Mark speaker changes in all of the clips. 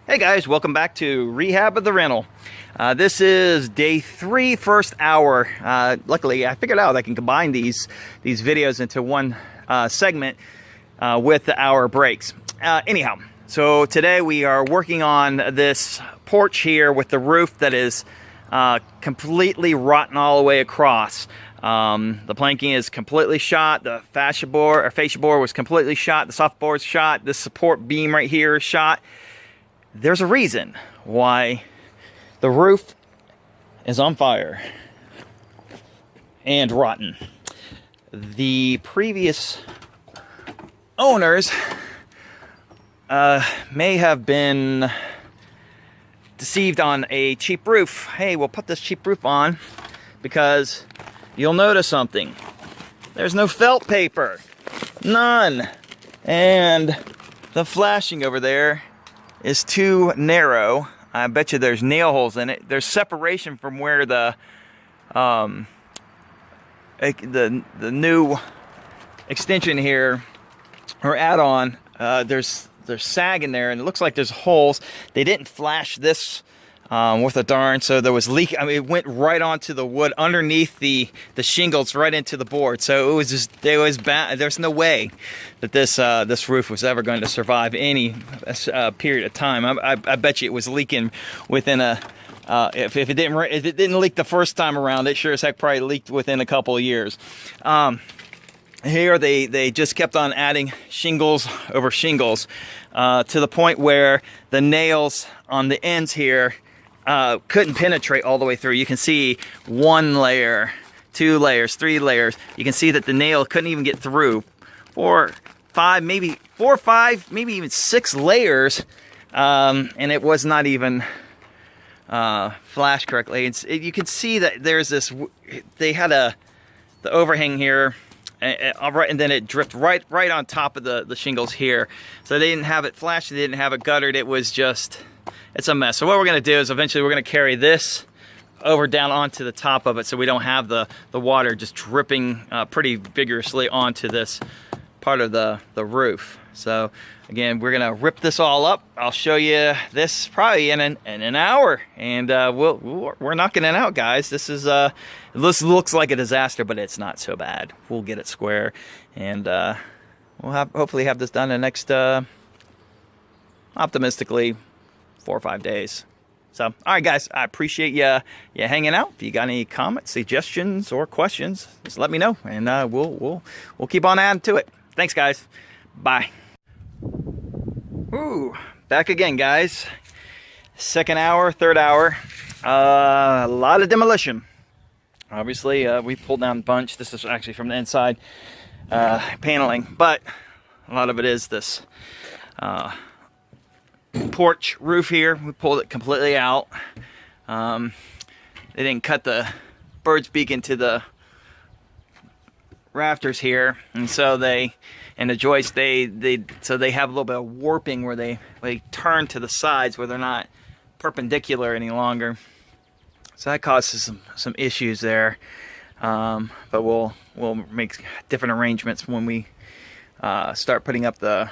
Speaker 1: Hey guys, welcome back to Rehab of the Rental. This is day 3, first hour. Luckily, I figured out I can combine these videos into one segment with the hour breaks. Anyhow, so today we are working on this porch here with the roof that is completely rotten all the way across. The planking is completely shot. The fascia board was completely shot. The soft board's shot. This support beam right here is shot. There's a reason why the roof is on fire and rotten. The previous owners may have been deceived on a cheap roof. Hey, we'll put this cheap roof on because you'll notice something. There's no felt paper. None. And the flashing over there is too narrow. I bet you there's nail holes in it. There's separation from where the new extension here or add-on. There's sag in there, and it looks like there's holes. They didn't flash this with a darn, so there was leak. I mean, it went right onto the wood underneath the shingles, right into the board. So it was bad. There's no way that this roof was ever going to survive any period of time. I bet you it was leaking within a. If it didn't leak the first time around, it sure as heck probably leaked within a couple of years. Here they just kept on adding shingles over shingles to the point where the nails on the ends here couldn't penetrate all the way through. You can see 1 layer, 2 layers, 3 layers. You can see that the nail couldn't even get through. 4, 5, maybe 4 or 5, maybe even 6 layers, and it was not even flashed correctly. You can see that there's this. They had the overhang here. And then it dripped right on top of the shingles here. So they didn't have it flashed, they didn't have it guttered. It was just, it's a mess. So what we're going to do is eventually we're going to carry this over down onto the top of it so we don't have the water just dripping pretty vigorously onto this part of the roof. So again, we're going to rip this all up. I'll show you this probably in an hour, and we're knocking it out, guys. This looks like a disaster, but it's not so bad. We'll get it square, and we'll hopefully have this done in the next, optimistically, 4 or 5 days. So, all right, guys, I appreciate you hanging out. If you got any comments, suggestions, or questions, just let me know, and we'll keep on adding to it. Thanks, guys. Bye. Ooh, back again, guys. Second hour, third hour. A lot of demolition. Obviously, we pulled down a bunch. This is actually from the inside paneling, but a lot of it is this porch roof here. We pulled it completely out. They didn't cut the bird's beak into the rafters here, and so the joists they have a little bit of warping where they turn to the sides where they're not perpendicular any longer. So that causes some issues there, but we'll make different arrangements when we start putting up the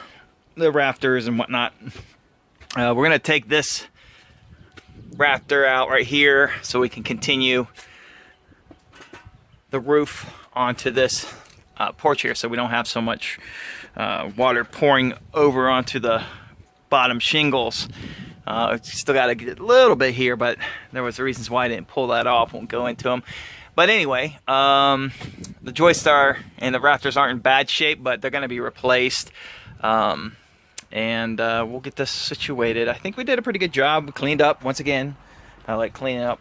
Speaker 1: rafters and whatnot. We're gonna take this rafter out right here so we can continue the roof onto this porch here, so we don't have so much water pouring over onto the bottom shingles. Still got to get a little bit here, but there was reasons why I didn't pull that off. Won't go into them. But anyway, the joists and the rafters aren't in bad shape, but they're going to be replaced. And we'll get this situated. I think we did a pretty good job. We cleaned up once again. I like cleaning up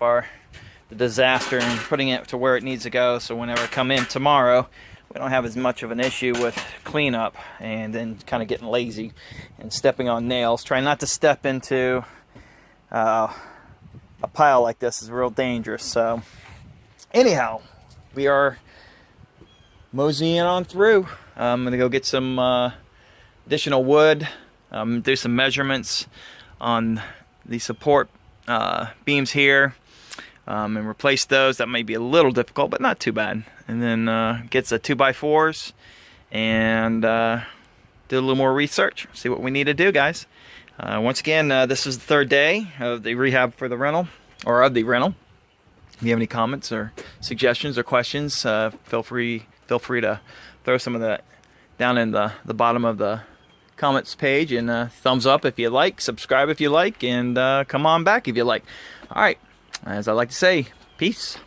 Speaker 1: the disaster and putting it to where it needs to go, so whenever I come in tomorrow, we don't have as much of an issue with cleanup and then kind of getting lazy and stepping on nails. Try not to step into a pile like this. Is real dangerous. So anyhow, we are moseying on through. I'm gonna go get some additional wood, do some measurements on the support beams here, and replace those. That may be a little difficult, but not too bad. And then get the 2x4s and do a little more research, see what we need to do, guys. Once again, this is the third day of the rehab for the rental, or of the rental. If you have any comments or suggestions or questions, feel free to throw some of that down in the bottom of the comments page, and thumbs up if you like, subscribe if you like, and come on back if you like. All right, as I like to say, peace.